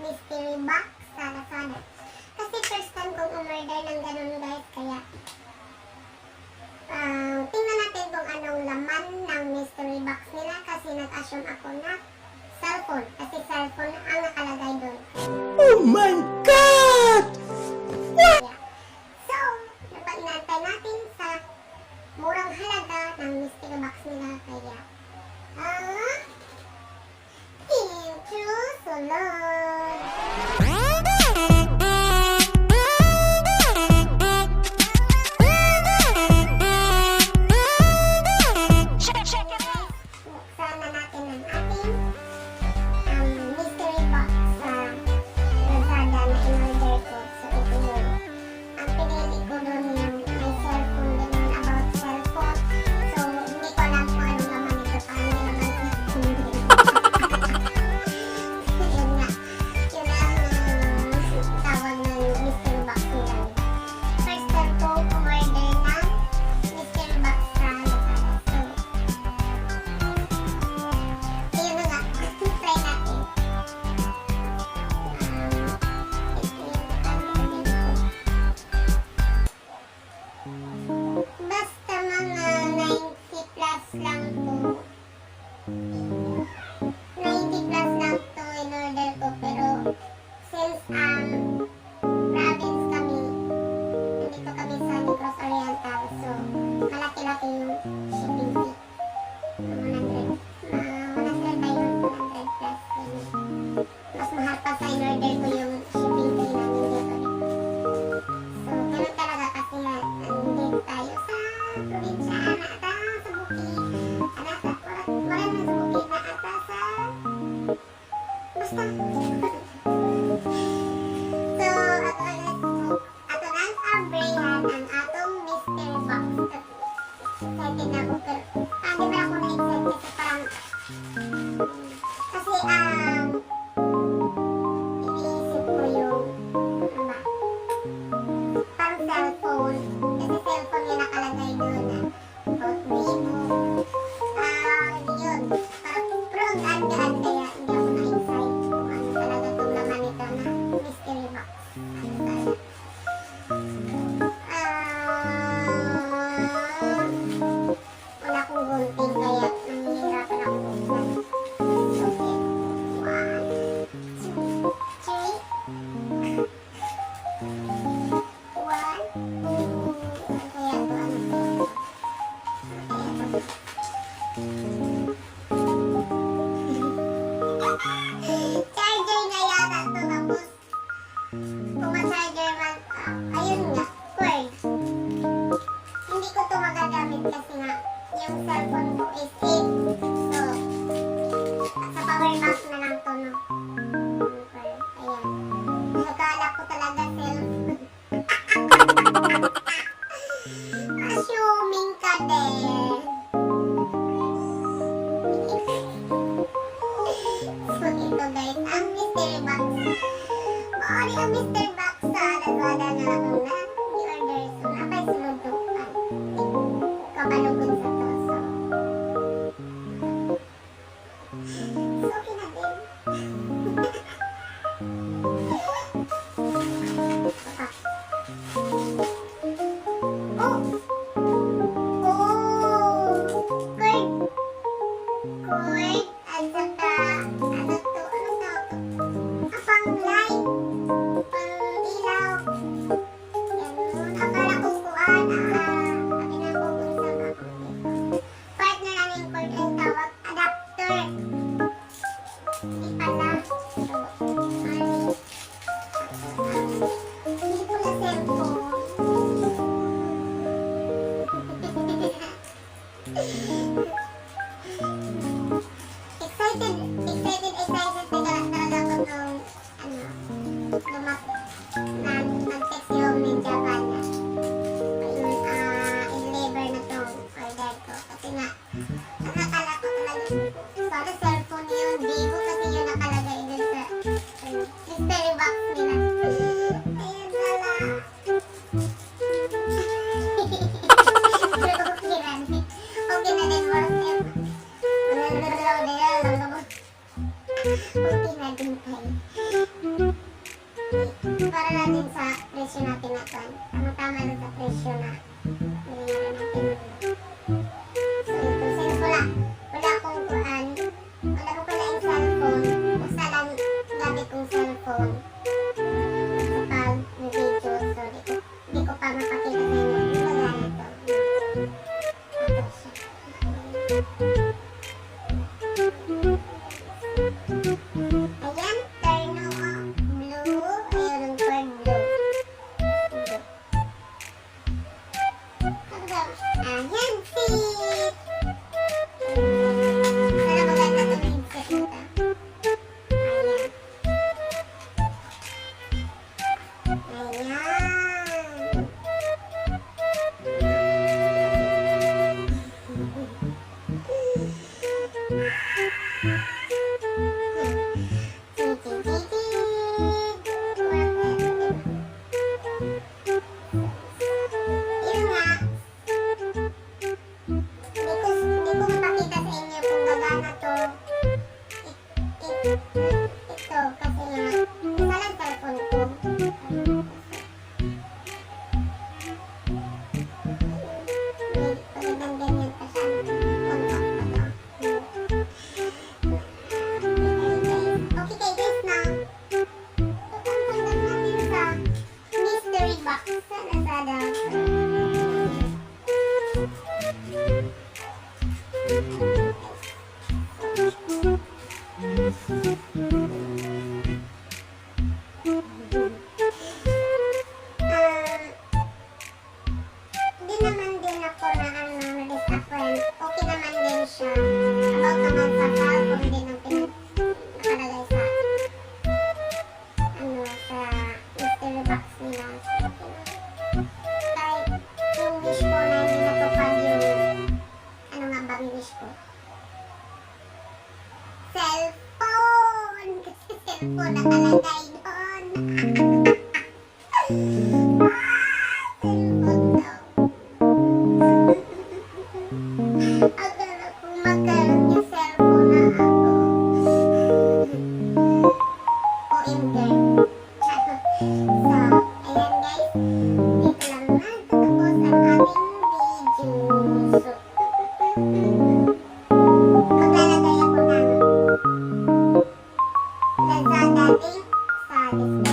mystery box sa Lazada. Kasi first time kong umorder ng ganun guys, kaya tingnan natin kung anong laman ng mystery box nila kasi nag-assume ako na cellphone. Kasi cellphone ang nakalagay doon. Oh my God! Yeah. So, napag-inantay natin sa murang halaga ng mystery box nila. Kaya, intro sunod! Buksan na natin ang ating mystery box sa Lazada na in-order ko. So, ito yun. Ang pinili ko doon yung may cellphone din yun, about cellphone. So, hindi ko alam kung anong laman ito. Paano naman hindi. Yun nga. Yun ang tawag ng mystery box nila. First time ko umorder ng mystery box sa Lazada. So, yun na nga. Try natin. Basta mga 90 plus lang to. 90 plus lang to in-order ko. Pero since province kami, nandito kami sa Negros Oriental. So, malaki-laki yung shipping fee. 100 ba yun? 100 plus. Mas mahal pa sa in-order ko yung shipping fee namin dito. So, ganun talaga kasi nga, nandito tayo sa probinsya, ata sa bukid, wala na sa bukid, na ata sa, basta. So, ato na ang abrayan ang atong mystery box. Excited na ako, pero, di ba ako na-excited kasi parang, kasi, iniisip ko yung, ano ba, parang cellphone. Kasi cellphone yung nakalagay doon na about Vivo. Yun. Pero ang gaan-gaan kaya hindi ako na-excite kung ano talaga itong laman nito na mystery box. Ano talaga. Wala akong gunting kaya nanghihirapan ako buksan. Okay. 1, 2, 3. Charger na yata ito, tapos kung ma-charger man, ayun nga, cord. Hindi ko ito magagamit kasi nga yung cellphone ko is 8. So, sa power bank na lang ito, no? Cord, ayan. Nakakala ko talaga cellphone. Assuming ka din. So, ito guys, ang mystery box. Maari ang mystery box sa Lazada na akong na-order. So, napay sunod to. Kabalugod sa to. So, okay na din. Oh! Cord! Cord! At saka, ano to? Ano tawag to? Pang light! Pang ilaw! Yan. Akala ko kuan. Sabi na ko kung saan ako. Part na lang yung cord ang tawag. Adapter! Hindi pala. So, hindi pala cellphone. Excited talaga ako nung nag-text yung ninja van na i-deliver na tong order ko. Kasi nga, ang akala ko talaga, para cellphone yun, Vivo kasi yun nakalagay dun sa mystery box nila. Ayun pala. Okay na din, more. Okay na din. hintay. Para natin sa presyo natin na kan. Tama-tama lang sa presyo na binayaran natin. So ito, since wala akong kuan, wala ko pala yung cellphone. Basta lang gabi kong cellphone sa pag-video. So di ko pa mapakita sa inyo. Wala na to. Ito siya. Ayan, turn on blue. Ayun ang turn blue. Ayan, fit! Sana maganda ito yung fit nito. Ayan. Ayan. Yun nga, hindi ko mapakita sa inyo kung gagana to. Ito, kasi nga, isa lang cellphone ko. Pagandang ganyan pa siya. Contact pa to. Okay kay guys na. Tutangtang natin sa mystery box sa Lazada. Di naman din ako na na-disappoint. Okay naman din siya. About naman sa cellphone din ang nakalagay sa sa mystery box nila. Kahit yung wish ko na hindi natupad yung ano nga ba yung wish ko? Cellphone! Kasi cellphone nakalagay doon. Cellphone daw. Akala ko magkaroon yung cellphone na ako. OMG. So, ayan guys. Dito lang nagtatapos ang ating video. So, maglalagay ako ng Lazada link sa description.